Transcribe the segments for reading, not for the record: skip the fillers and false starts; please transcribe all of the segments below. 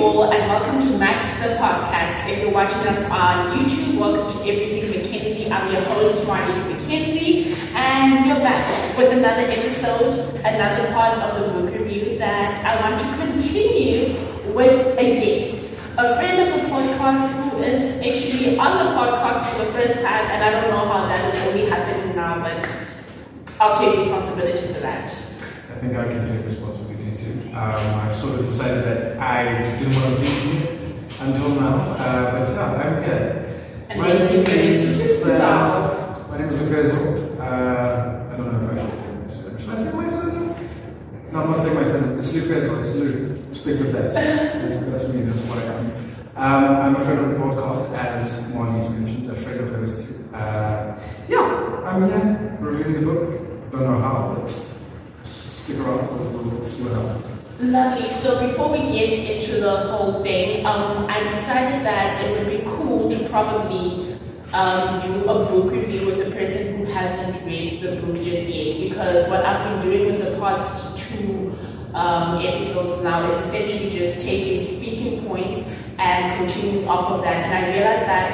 all, and welcome to the podcast. If you're watching us on YouTube, welcome to Everything Mackenzie. I'm your host, Marlies Mackenzie, and we're back with another episode, another part of the book review that I want to continue with a guest, a friend of the podcast who is actually on the podcast for the first time, and I don't know how that is only happening now, but I'll take responsibility for that. I think I can take responsibility too. I sort of decided that I didn't want to be here until now, but yeah, I'm here. And my name is Lufezo. I don't know if I should say this. Should I say my surname? No, I'm not saying my surname. It's Lufezo. It's Lu. Stick with that. That's me. That's what I am. I'm a friend of the podcast, as Marlies mentioned, a friend of hers too. Yeah, I'm here reviewing the book. Don't know how, but stick around. We'll see what happens. Lovely. So before we get into the whole thing, I decided that it would be cool to probably do a book review with a person who hasn't read the book just yet, because what I've been doing with the past two episodes now is essentially just taking speaking points and continuing off of that. And I realized that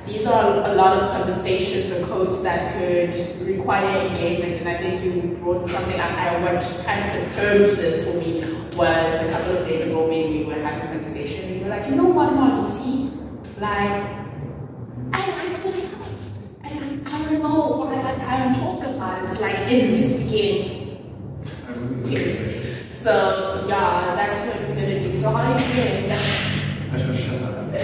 these are a lot of conversations or quotes that could require engagement, and I think you brought something up. What kind of confirmed this for me was a couple of days ago when we were having a conversation. We were like, you know what, Marlies, like, I like this stuff, and I don't know why I don't talk about it, like in this beginning. Yes. So yeah, that's what we're gonna do. So how are you doing? I should shut up. I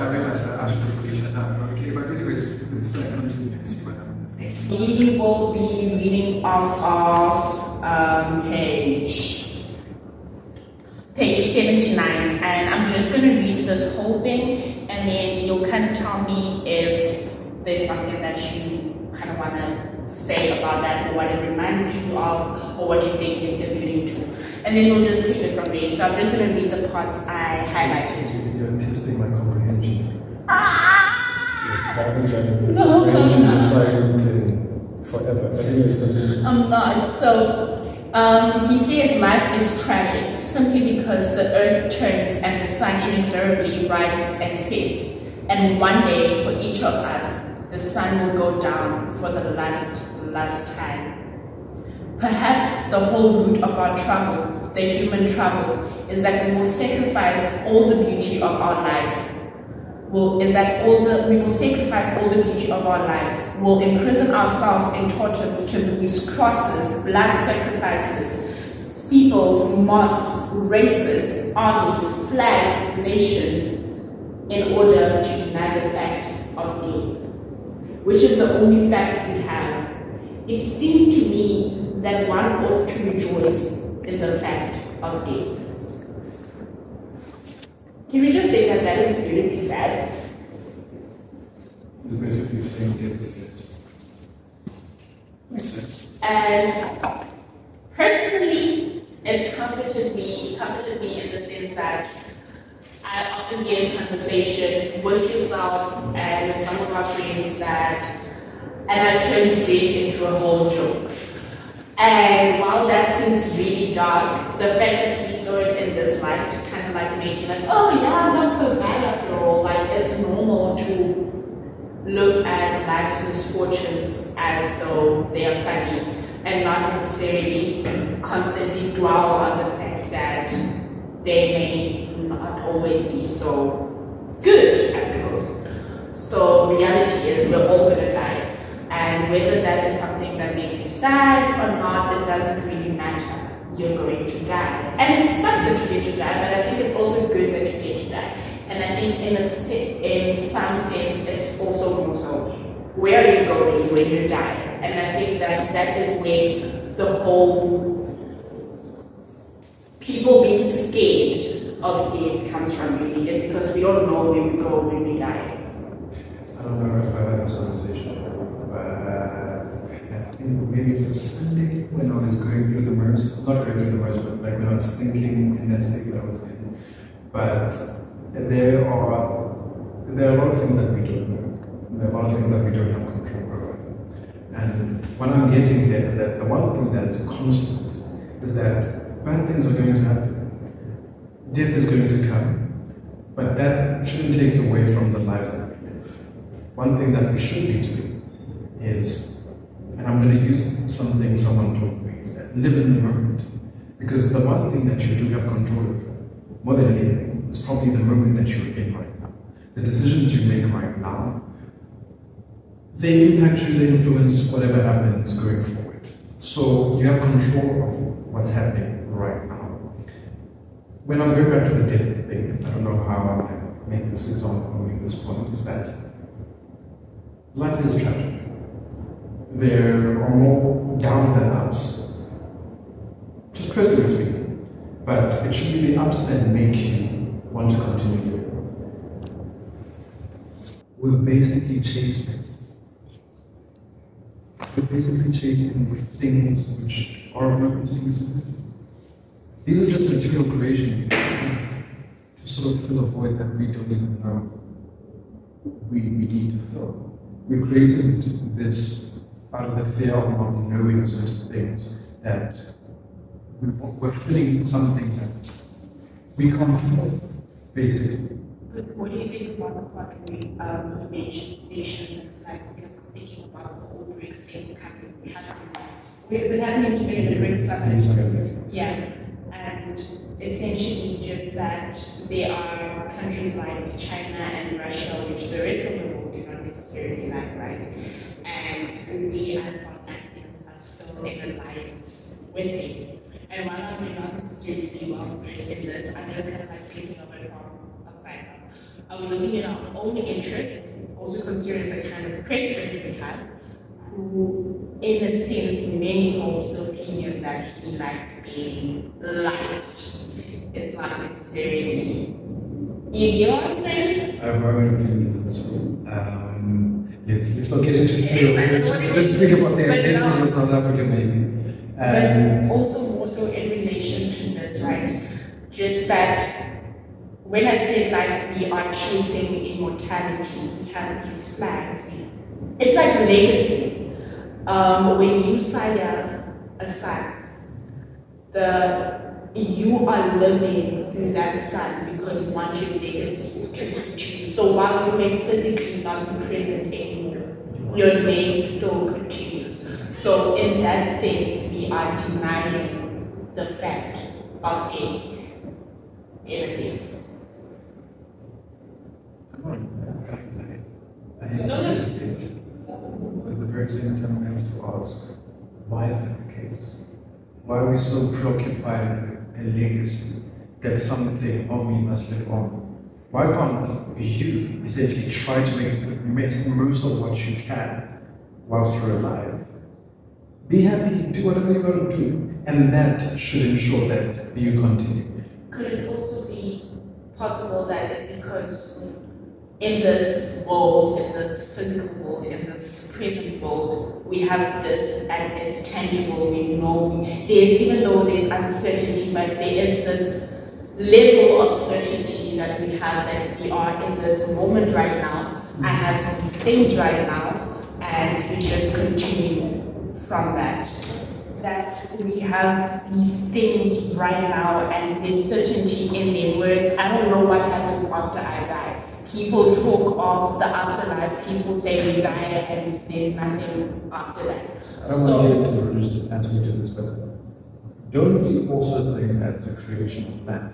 realized that I should really shut up. Okay, but anyways, let's continue and see what happens. We will be reading off of page 79, and I'm just going to read this whole thing, and then you'll kind of tell me if there's something that you kind of want to say about that, or what it reminds you of, or what you think it's alluding to. And then we'll just take it from there. So I'm just going to read the parts I highlighted. You're testing my comprehension skills. No, I'm not. Silent forever. I think it's going to. I'm not. So he says life is tragic simply because the earth turns and the sun inexorably rises and sets. And one day for each of us, the sun will go down for the last time. Perhaps the whole root of our trouble, the human trouble, is that we will sacrifice all the beauty of our lives. We will sacrifice all the beauty of our lives. We'll imprison ourselves in totems, taboos, crosses, blood sacrifices, steeples, mosques, races, armies, flags, nations, in order to deny the fact of death, which is the only fact we have. It seems to me that one ought to rejoice in the fact of death. Can we just say that that is beautifully sad? It's basically saying death is death. Makes sense. And personally, it comforted me in the sense that I often get in conversation with yourself and with some of our friends and I turn death into a whole joke. And while that seems really dark, the fact that he saw it in this light kind of like made me like, oh yeah, I'm not so bad after all. Like, it's normal to look at life's misfortunes as though they are funny and not necessarily constantly dwell on the fact that they may not always be so good, I suppose. So reality is we're all gonna die. And whether that is something that makes you sad or not, it doesn't really matter. You're going to die. And it sucks that you get to die, but I think it's also good that you get to die. And I think in some sense, it's also more so, where are you going when you die? And I think that is where the whole people being scared of death comes from, really. It's because we don't know where we go when we die. I don't know if I've had this conversation before, but I think maybe it was Sunday when I was going through the MERS, not going through the MERS, but like when I was thinking in that state that I was in. But there are a lot of things that we don't know. There are a lot of things that we don't have control over. And what I'm getting there is that the one thing that is constant is that bad things are going to happen. death is going to come, but that shouldn't take away from the lives that we live. One thing that we should be doing is, and I'm going to use something someone told me, is that live in the moment. Because the one thing that you do have control over, more than anything, is probably the moment that you're in right now. The decisions you make right now, they actually influence whatever happens going forward. So you have control of what's happening right now. When I'm going back to the death thing, I don't know how I can make this example or make this point, is that life is tragic. There are more downs than ups. Just personally speaking, but it should be the ups that make you want to continue living. We're basically chasing things which are of no particular significance. These are just material creations to sort of fill a void that we don't even know we need to fill. We created this out of the fear of not knowing certain things, that we're filling something that we can't fill, basically. But what do you think about the part where you mentioned stations and flags? Because I'm thinking about the whole BRICS thing happening. Where is it happening today in the BRICS summit? Yeah, and essentially just that there are countries like China and Russia, which the rest of the world do not necessarily like, right? And we as South Africans are still in alliance with them. And while I may not necessarily be well versed in this, I'm just kind of like thinking of it from a fact. Are we looking at our own interests, also considering the kind of president we have, who, in a sense, many hold the opinion that he likes being liked. It's not necessarily. You get what I'm saying? I have my own opinions in school. Let's not get into Cyril. Let's speak about the identity of South Africa, maybe. But also in relation to this, right? Just that when I said like we are chasing immortality, we have these flags. It's like legacy. When you sire a son, you are living through that son because you want your legacy to continue. So while you may physically not be present anymore, your name still continues. So in that sense, we are denying the fact of death, in a sense. At the very same time, I have to ask, why is that the case? Why are we so preoccupied with a legacy that something of me must live on? Why can't you essentially try to make most of what you can whilst you're alive? Be happy, do whatever you got to do, and that should ensure that you continue. Could it also be possible that it's because in this world, in this physical world, in this present world, we have this and it's tangible, we know, even though there's uncertainty, but there is this level of certainty that we have, that we are in this moment right now, I have these things right now, and we just continue from that. That we have these things right now and there's certainty in them, whereas I don't know what happens after I die. People talk of the afterlife, people say we die and there's nothing after that. I don't want you to just answer me to this, but don't we also think that's a creation of man?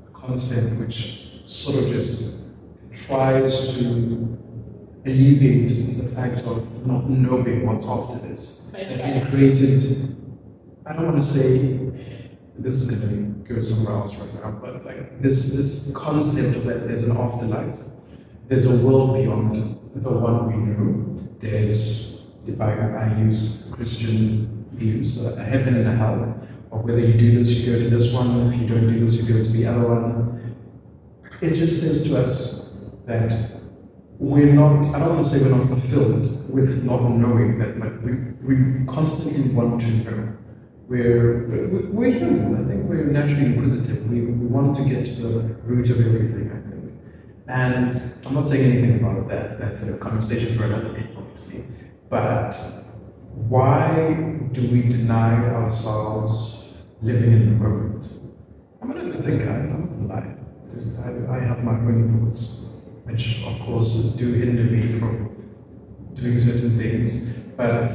A concept which sort of just tries to alleviate the fact of not knowing what's after this. That we created, I don't want to say this is going to go somewhere else right now, but like this concept that there's an afterlife, there's a world beyond the one we know. There's, if I use Christian views, a heaven and a hell, of whether you do this, you go to this one, if you don't do this, you go to the other one. It just says to us that we're not, I don't want to say we're not fulfilled with not knowing that, but we constantly want to know. We're humans, I think we're naturally inquisitive. We want to get to the root of everything, I think. And I'm not saying anything about that, that's a conversation for another day, obviously. But why do we deny ourselves living in the moment? I'm an overthinker, I'm I have my own thoughts, which of course do hinder me from doing certain things. But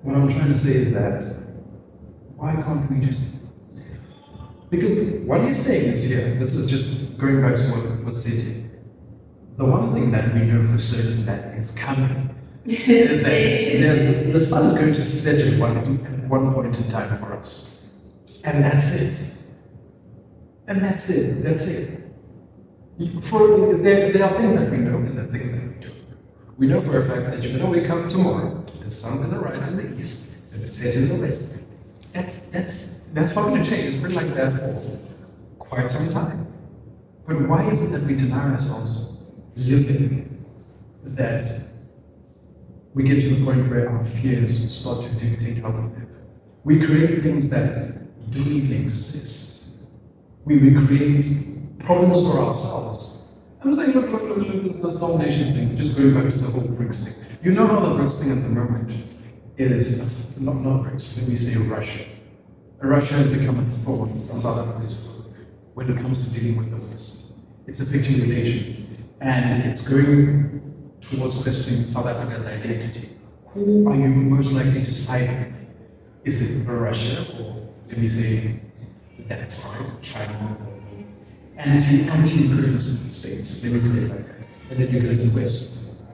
what I'm trying to say is that why can't we just live? Because what he's saying is here, this is just going back to what was said here. The one thing that we know for certain that is coming is that the sun is going to set at one point in time for us. And that's it. And that's it. That's it. There are things that we know and there are things that we don't. We know for a fact that you're going to wake up tomorrow, the sun's going to rise in the east, it's going to set in the west. That's not going to change. It's been like that for quite some time. But why is it that we deny ourselves living, that we get to the point where our fears start to dictate how we live? We create things that don't even exist. We create problems for ourselves. I'm saying, look, this whole nation thing, just going back to the whole BRICS thing. You know how the BRICS thing at the moment is, not BRICS, let me say Russia. Russia has become a thorn on South Africa's foot when it comes to dealing with the West. It's affecting relations, and it's going towards questioning South Africa's identity. Who are you most likely to side with? Is it Russia, or let me say that side, China, anti-imperialist states, let me say it like that. And then you go to the West,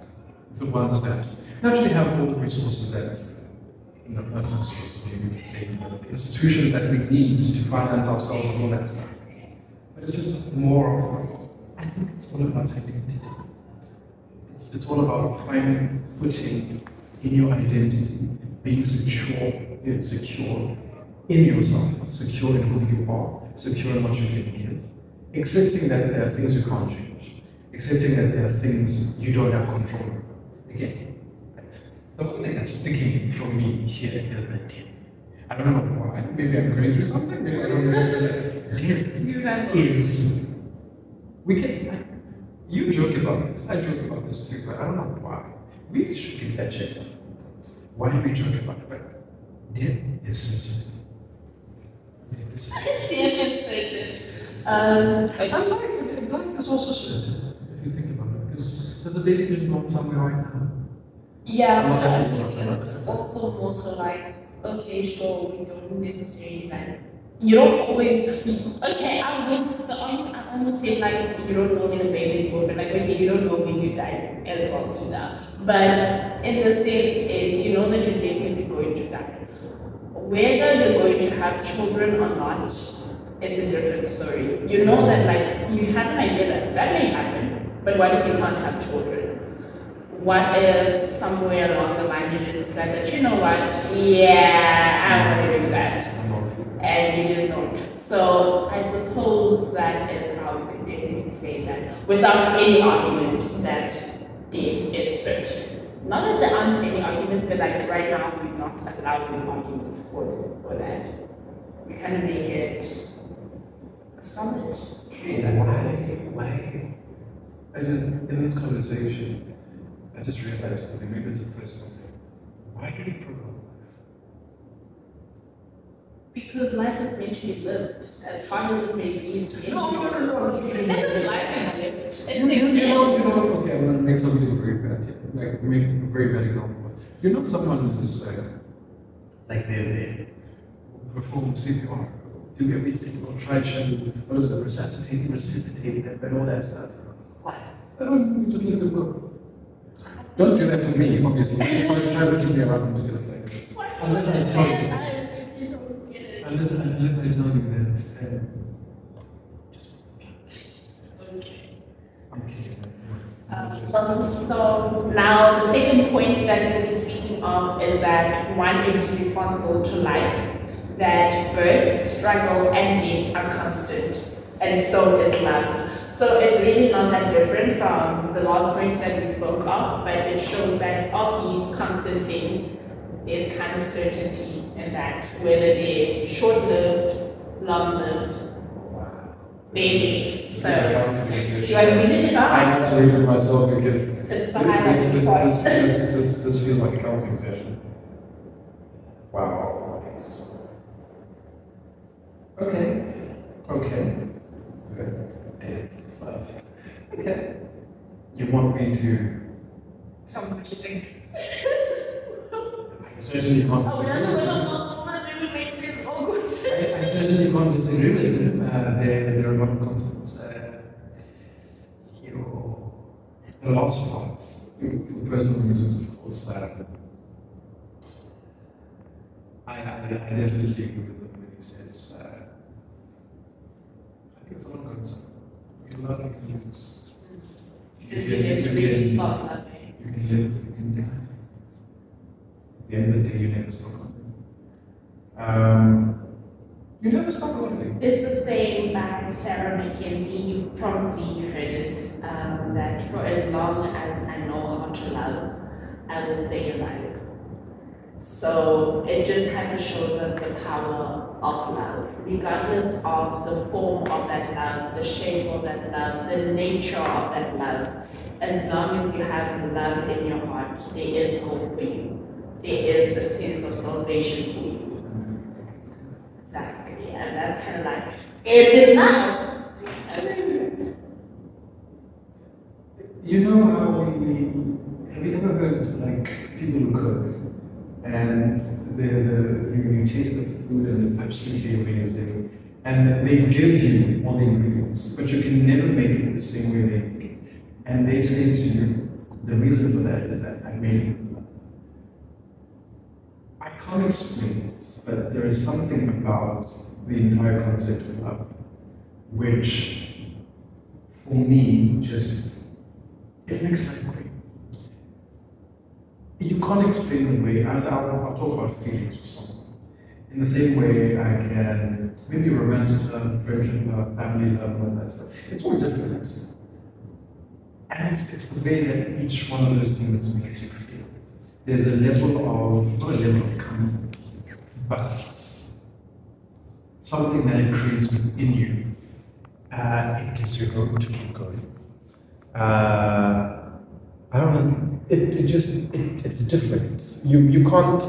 the ones that naturally have all the resources that, not resources, maybe let's say, the institutions that we need to finance ourselves and all that stuff. But it's just more of, I think it's all about identity. It's all about finding footing in your identity, being secure in yourself, secure in who you are, secure in what you can give, accepting that there are things you can't change, accepting that there are things you don't have control over. Again, the one thing that's sticking for me here is the death. I don't know why. Maybe I'm going through something. Maybe I don't know. Death is. We can. You joke about this. I joke about this too, but I don't know why. We should get that checked out. Why do we joke about it? But death is certain. Death is certain. And life is also certain, if you think about it, because there's a baby being born somewhere right now. Yeah, but I think it's also more so like, okay, sure, we don't necessarily like, you don't always, okay, I almost say like, you don't know when a baby is born, but like, okay, you don't know when you die as well either. But in the sense is, you know that you're definitely going to die. Whether you're going to have children or not, it's a different story. You know that like, you have an idea that that may happen, but what if you can't have children? What if somewhere along the line you just decide that, you know what, yeah, I want to do that, and you just don't. So I suppose that is how we could definitely say that, without any argument, that death is certain. Not that there aren't any arguments, but like right now we're not allowing an argument for that. We kind of make it a solid truth. Why? I just, in this conversation, I just realized something, maybe it's a personal thing. Why do we prolong life? Because life is meant to be lived, as hard as it may be. It's meant to be No. It's life and lived. It's Okay, I'm going to make something very bad here. Like, make a very bad example. You're not someone who's like they're there, perform CPR, do everything, or try to, what is it, resuscitate them, and all that stuff. Why? I don't just let them go. Don't do that for me, obviously. Try to keep me around because, like, unless I tell you, unless I tell you that, just Okay. I'm kidding. So now the second point that we'll be speaking of is that one is responsible to life, that birth, struggle, and death are constant, and so is love. So it's really not that different from the last point that we spoke of, but it shows that of these constant things, there's kind of certainty in that, whether they're short-lived, long-lived, maybe. So, do you want to read it yourself? I need to read it myself because It's the highlight. this feels like a counseling session. Wow. Okay. Okay. You want me to? Tell me what you think. I certainly can't disagree. I certainly can't disagree with them. There are a lot of constants. The last parts, for personal reasons, of course. I definitely agree with him when he says, I think it's not good. You love, you can lose. You can live, you can die. At the end of the day, you never stop loving. You never stop loving. There's the saying by Sarah Mackies, you probably heard it, that for as long as I know how to love, I will stay alive. So it just kind of shows us the power of love, regardless of the form of that love, the shape of that love, the nature of that love. As long as you have love in your heart, there is hope for you. There is a sense of salvation for you. Exactly, and that's kind of like, it's enough. You know how have you ever heard like people who cook and you taste the food and it's absolutely amazing and they give you all the ingredients, but you can never make it the same way they make it. And they say to you, the reason for that is that I made it with love. I can't explain this, but there is something about the entire concept of love which, for me, it makes life great. You can't explain the way, and I'll talk about feelings for someone. In the same way I can, maybe romantic love, friendship love, family love, and all that stuff. It's all different. And it's the way that each one of those things makes you feel. There's a level of, not a level of comfort, but something that it creates within you. It gives you hope to keep going. I don't know. It's different. You can't.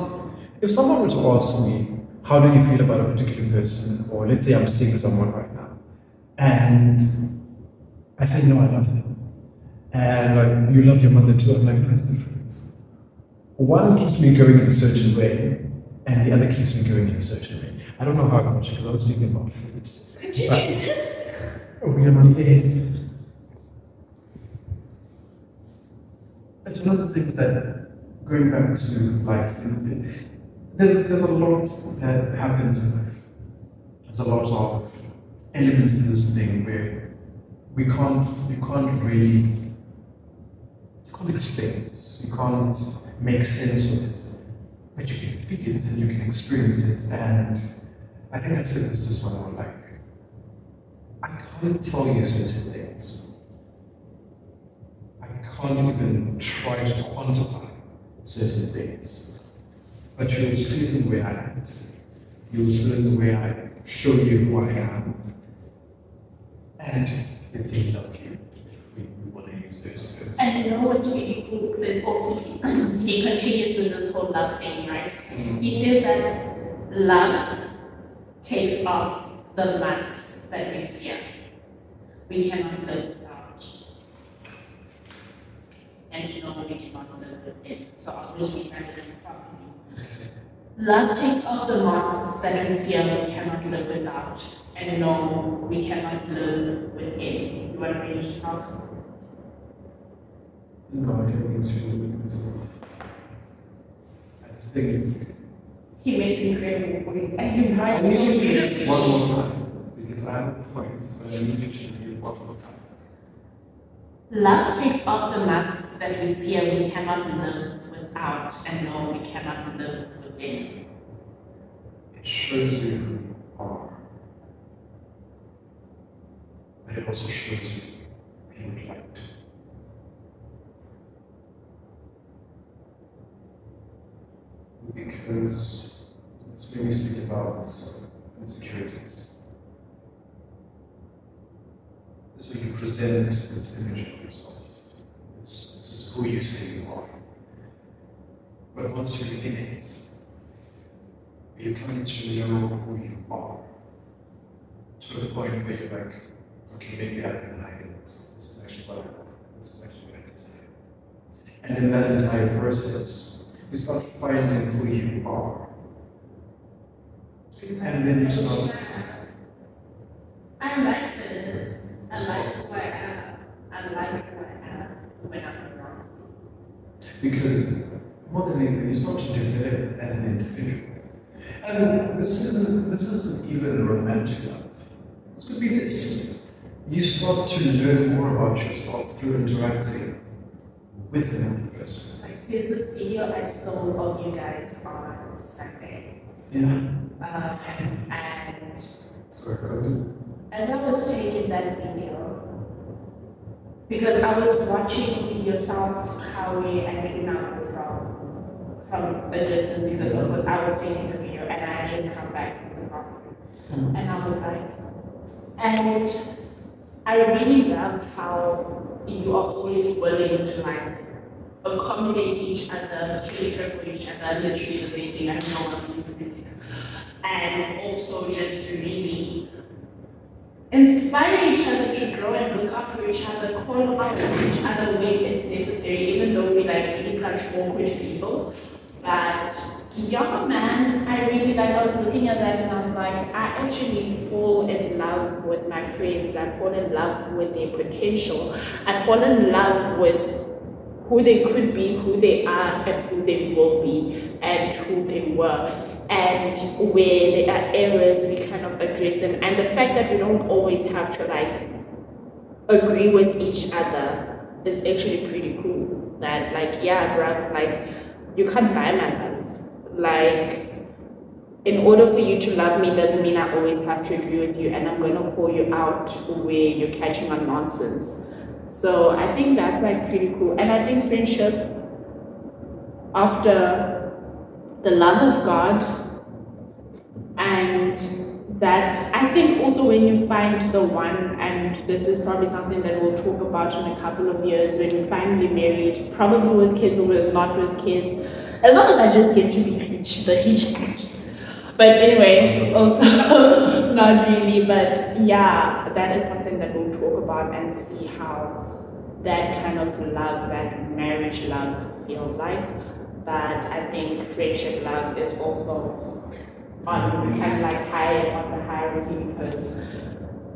If someone were to ask me, how do you feel about a particular person, or let's say I'm seeing someone right now, and I say, no, I love them, and like, you love your mother too, I'm like, no, it's different. One keeps me going in a certain way, and the other keeps me going in a certain way. I don't know how I got you, because I was speaking about food. We are not there. It's one of the things that, going back to life, there's a lot that happens in life. There's a lot of elements to this thing where you can't explain it, you can't make sense of it, but you can feel it and you can experience it. And I think I said this to someone, like, I can't tell you certain things. I can't even try to quantify certain things. But you'll see the way I act. You'll see the way I show you who I am. And it's a love you, if we want to use those terms. And you know what's really cool is also he continues with this whole love thing, right? He says that love takes off the masks that we fear. We cannot live without. And you know we cannot live within. So I'll just read that in properly. Love takes off the masks that we fear we cannot live without. And no, we cannot live within. You want to read it yourself? No, I don't need to live with myself. I think he makes incredible points. And he writes I so need you to read beautifully. it one more time, because I have a point, but I need you to read it one more time. Love takes off the masks that we fear we cannot live without, and no, we cannot live within. It shows you who you are, but it also shows you who you would like to. Because it's when we speak about insecurities. So you present this image of yourself. This is who you say you are. But once you're in it, you come to know who you are. To the point where you're like, okay, maybe I've been hiding this. This is actually actually what I want. This is actually what I desire. And in that entire process, you start finding who you are. And then you start. I like this. I like who I am. I like who I am when I'm wrong. Because more than anything, you start to develop as an individual. And this isn't even romantic love. This could be this. You start to learn more about yourself through interacting with another person. Like, there's this video I stole of you guys on Sunday. Yeah. And Sorry, go ahead. as I was taking that video, because I was watching yourself, Kawi, and Kina from a distance, because of course I was taking the video and I had just come back from the bathroom. And I was like, and I really love how you are always willing to like accommodate each other, cater for each other, literally the same thing, I have no one listens to it. And also just to really inspire each other to grow and look out for each other, call out for each other when it's necessary, even though we like really such awkward people. But yeah, man, I really like, I was looking at that and I was like, I actually fall in love with my friends. I fall in love with their potential. I fall in love with who they could be, who they are, and who they will be, and who they were. And where there are errors, we kind of address them. And the fact that we don't always have to like agree with each other is actually pretty cool. That like, yeah, bruv, like you can't buy my love. Like, in order for you to love me doesn't mean I always have to agree with you, and I'm gonna call you out where you're catching on nonsense. So I think that's like pretty cool. And I think friendship, after the love of God, and that I think also when you find the one, and this is probably something that we'll talk about in a couple of years, when you finally married, probably with kids or not with kids, as long as I just get to be the hitch. But anyway, also not really, but yeah, that is something that we'll talk about and see how that kind of love, that marriage love feels like. But I think friendship love is also on kind of like high on the hierarchy, because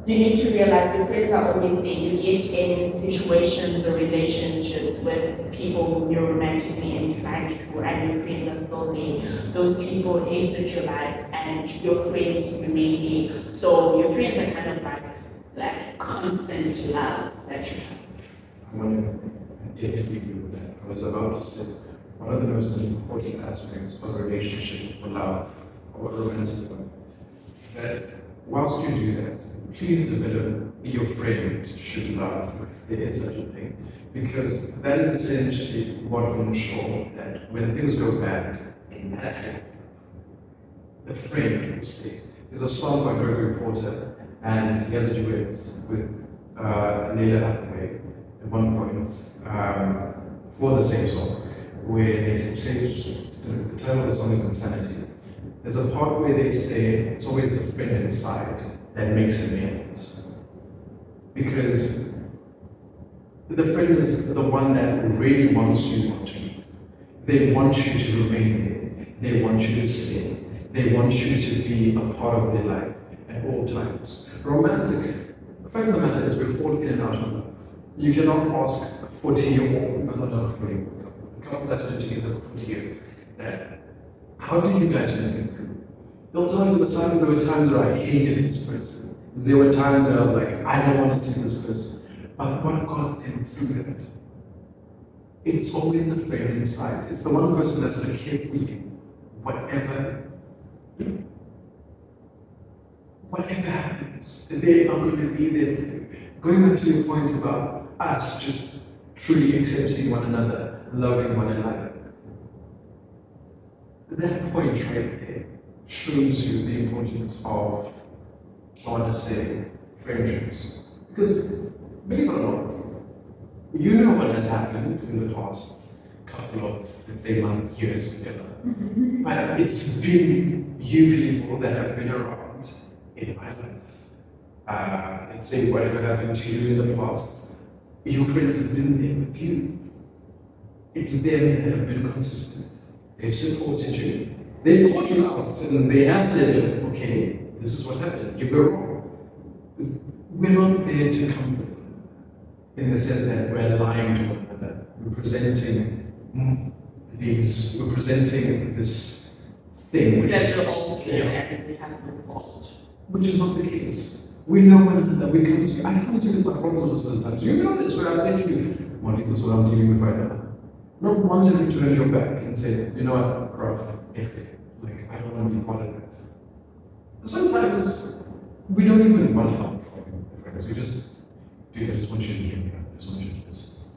you need to realize your friends are always there. You get in situations or relationships with people who you're romantically inclined to, and your friends are still there. Those people exit your life and your friends remain there. So your friends are kind of like that constant love that you have. I want to definitely agree with that. I was about to say, one of the most important aspects of a relationship or love or romantic love, that whilst you do that, please develop your friend should love, if there is such a thing. Because that is essentially what will ensure that when things go bad in that life, the friend will stay. There's a song by Gregory Porter, and he has a duet with Leila Hathaway at one point for the same song, where they say, the title of the song is Insanity. There's a part where they say it's always the friend inside that makes amends. Because the friend is the one that really wants you not to leave. They want you to remain there. They want you to stay. They want you to be a part of their life at all times. Romantic, the fact of the matter is we fall in and out of love. You cannot ask a 40-year-old, not a 40-year-old couple, a couple that's been together for 40 years, that, how did you guys make it through? They'll tell you there were times where I hated this person. There were times where I was like, I don't want to see this person. But what got them through that? It's always the friend inside. It's the one person that's going to care for you, whatever happens. They are going to be there for you. Going back to your point about us just truly accepting one another, loving one another. That point right there shows you the importance of, I want to say, friendships. Because, believe it or not, you know what has happened in the past couple of, let's say, months, years together. But it's been you people that have been around in my life. Let's say whatever happened to you in the past, your friends have been there with you. It's them that have been consistent. They've supported you. They've called you out and they have said, okay, this is what happened. You were wrong. We're not there to comfort them in the sense that we're lying to one another. We're presenting this thing which That is, you're all good and we have no fault. which is not the case. We know one another. We come to you. I come to you with my problems sometimes. You know this, where I say to you, well, this is what I'm dealing with right now. Not once have you turned your back and said, you know what, bro, like, I don't want to be part of that. Sometimes we don't even want help from the friends. We just, dude, I just want you to hear me out. I just want you to listen.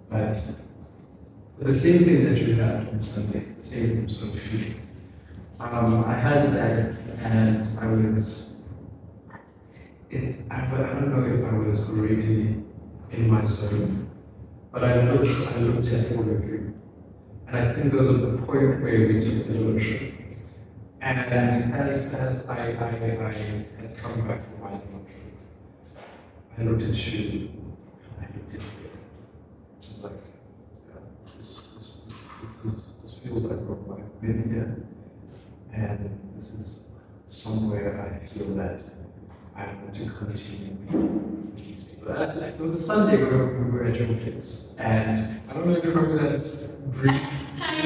But the same thing that you had on Sunday, the same sort of feeling. I had that, and I don't know if I was already in my zone, but I looked at all of you. And I think there was a point where we took the lunch. And as I had come back from my lunch, I looked at you, and I looked at you. Just like, this feels like I've been here. And this is somewhere I feel that I want to continue with these people. It was a Sunday where we were at your place. And I don't know if you remember that brief,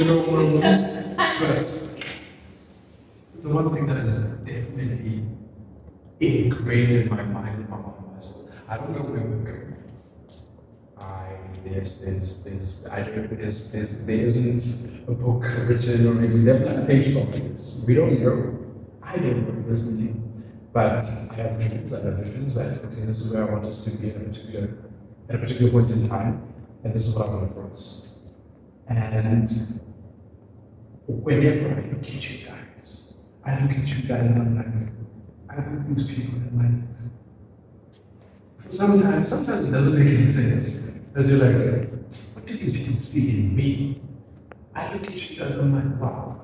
moments, but the one thing that is definitely ingrained in my mind and my heart and my soul, I don't know where we're going. There isn't a book written or maybe there are pages of this. We don't know. I don't know personally. But I have visions that, okay, this is where I want us to be at a particular point in time, and this is what I want for us. And whenever I look at you guys, and I'm like, I look at these people and I'm like, sometimes it doesn't make any sense. As you're like, what do these people see in me? I look at you guys and I'm like, wow,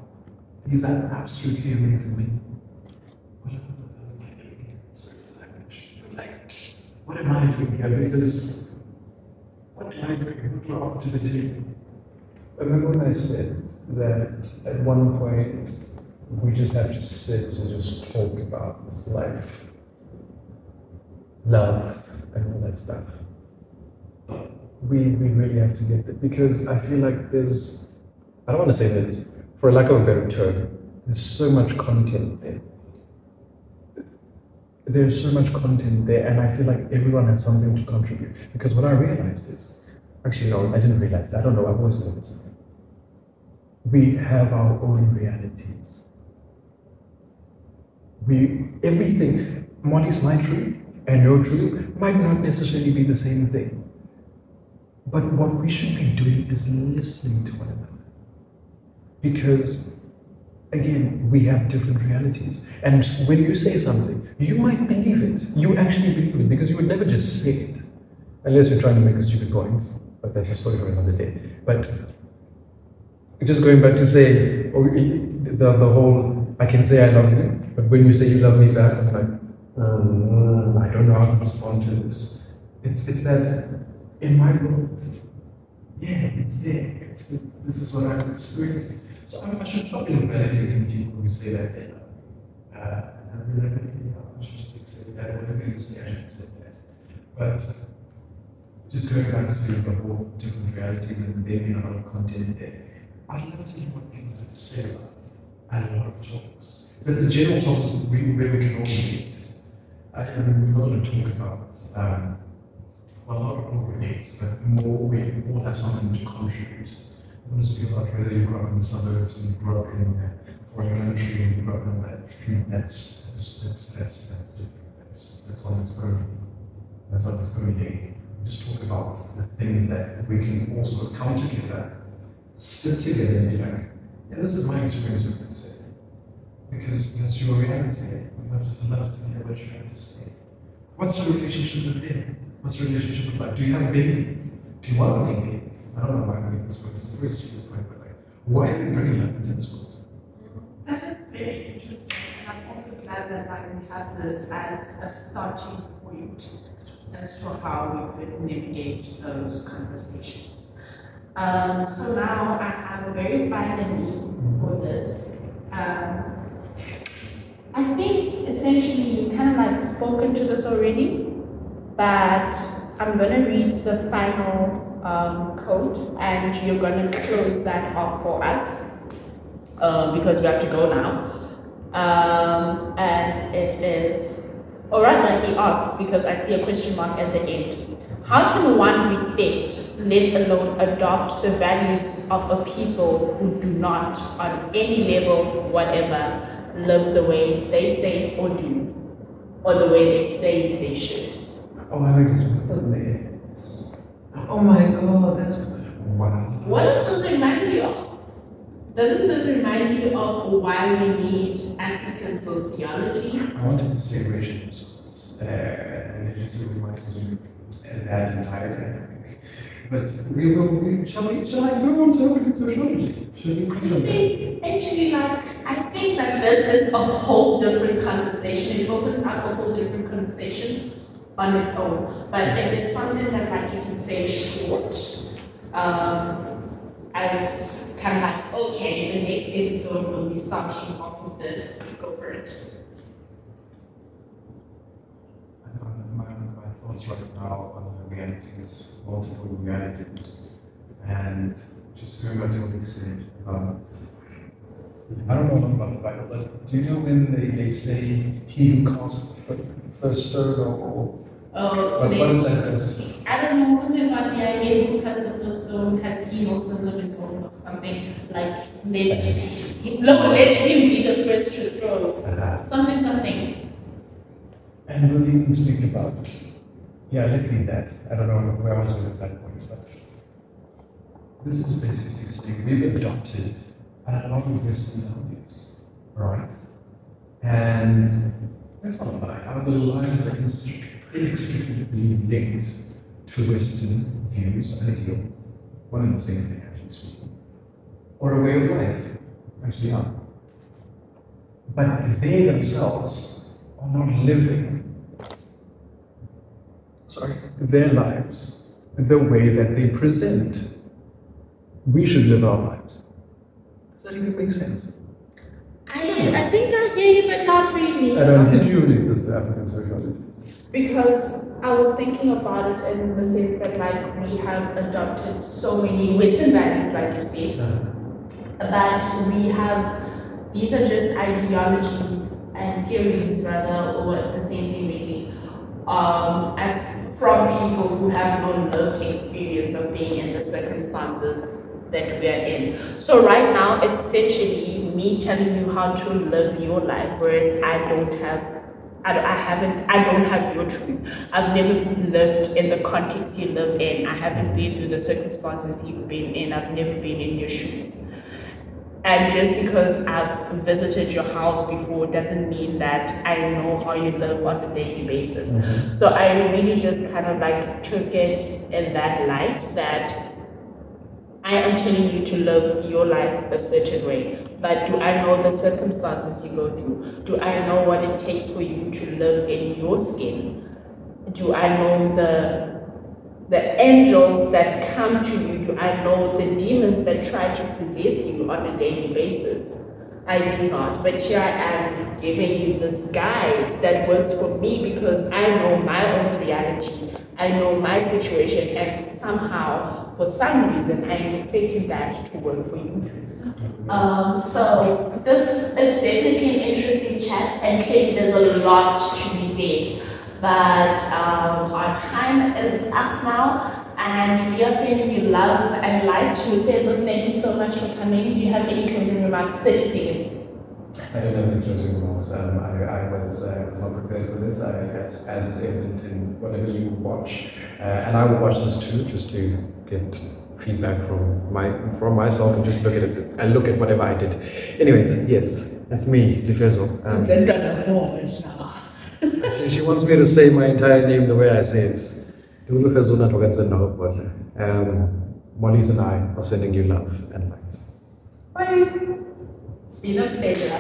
these are absolutely amazing people. What am I doing here? Because what do I bring? What do I offer to the table? I remember when I said that at one point we just have to sit and just talk about life, love, and all that stuff. We really have to get that, because I feel like there's, I don't want to say this, for lack of a better term, there's so much content there. There's so much content there, and I feel like everyone has something to contribute. Because what I realized is, actually no, I didn't realize that. I don't know, I've always known this. We have our own realities. Everything, Molly's my truth, and your truth might not necessarily be the same thing. But what we should be doing is listening to one another. Because again, we have different realities. And when you say something, you might believe it. You actually believe it, because you would never just say it. Unless you're trying to make a stupid point. But that's a story for another day. But just going back to say, the whole, I can say I love you, but when you say you love me back, I'm like, I don't know how to respond to this. It's that, in my world, yeah, it's there. This is what I'm experiencing. So I should stop invalidating people who say that they love me. And I'm like, I should just accept that. Whatever you say, I should accept that. But just going back to the whole different realities and there being a lot of content there, I'd love to hear what people have to say about it. And a lot of talks. But the general talks where we can all meet. We're not going to talk about well, not all relates, but more we all have something to contribute. I want to speak about whether you grew up in the suburbs and you grew up in a foreign country and you grew up in that. That's different. That's on its own. That's on its own day. Just talk about the things that we can also come together, sit together and be like, yeah, this is my experience with this. Because that's your reality. I'd love to hear what you have to say. What's your relationship with them? What's your relationship with life? Do you have babies? Do you want to make babies? I don't know why I'm making this point. It's a very stupid point, but like, why are you bringing life into this world? That is very interesting. I'm also glad that we have this as a starting point as to how we could navigate those conversations. So now I have very finally for this. I think essentially you kind of like spoken to this already, but I'm going to read the final code and you're going to close that off for us because we have to go now. And it is, or rather he asks, because I see a question mark at the end. How can one respect, let alone adopt the values of a people who do not, on any level, whatever, live the way they say or do, or the way they say they should? Oh, I like this one. Oh my God, that's wow. What does this remind you of? Doesn't this remind you of why we need African sociology? I wanted to say racial discourse, and it just reminds me of that entire dynamic. But shall I go on to African sociology? Should we come on that? Actually, I think that this is a whole different conversation. It opens up a whole different conversation on its own. But if there's something that you can say short, as kind of like, okay, the next episode will be starting off with this, go for it. My thoughts right now on the realities, multiple realities, and just going back to what he said about, I don't know about the Bible, but do you know when they say he who casts first stone or what is that first? I don't know, something about the idea because the first stone has no sense of his own or something like let him be the first to throw. Something. And we'll even speak about, let's leave that. I don't know where I was going at that point, but this is basically saying we've adopted a lot of Western values, right? And that's not lie. Our lives are inextricably linked to Western views and ideals. One and the same thing, actually speaking. Or a way of life, actually are. But they themselves are not living their lives the way that they present. We should live our lives. Does that even make sense? I think I hear you, but not really. I don't hear you read this to African sociology. Because I was thinking about it in the sense that like we have adopted so many Western values, like you said, but we have, these are just ideologies and theories rather, or the same thing really, as from people who have no lived experience of being in the circumstances that we are in. So right now it's essentially me telling you how to live your life, whereas I don't have your truth. I've never lived in the context you live in. I haven't been through the circumstances you've been in. I've never been in your shoes. And just because I've visited your house before doesn't mean that I know how you live on a daily basis. Mm-hmm. So I really just kind of like took it in that light that I am telling you to live your life a certain way. But do I know the circumstances you go through? Do I know what it takes for you to live in your skin? Do I know the angels that come to you? Do I know the demons that try to possess you on a daily basis? I do not. But here I am giving you this guide that works for me because I know my own reality. I know my situation, and somehow, for some reason, I am expecting that to work for you too. So this is definitely an interesting chat, and clearly there's a lot to be said. But our time is up now, and we are sending you love and light. Lufezo, thank you so much for coming. Do you have any closing remarks? 30 seconds. I don't have any closing remarks. I was not prepared for this, as is evident in whatever you watch. And I will watch this too, just to get feedback from myself and just look at it and look at whatever I did. Anyways, yes, that's me, Lufezo. She wants me to say my entire name the way I say it. Ntsendwana-Bodla. Molly's and I are sending you love and light. Bye. It's been a pleasure.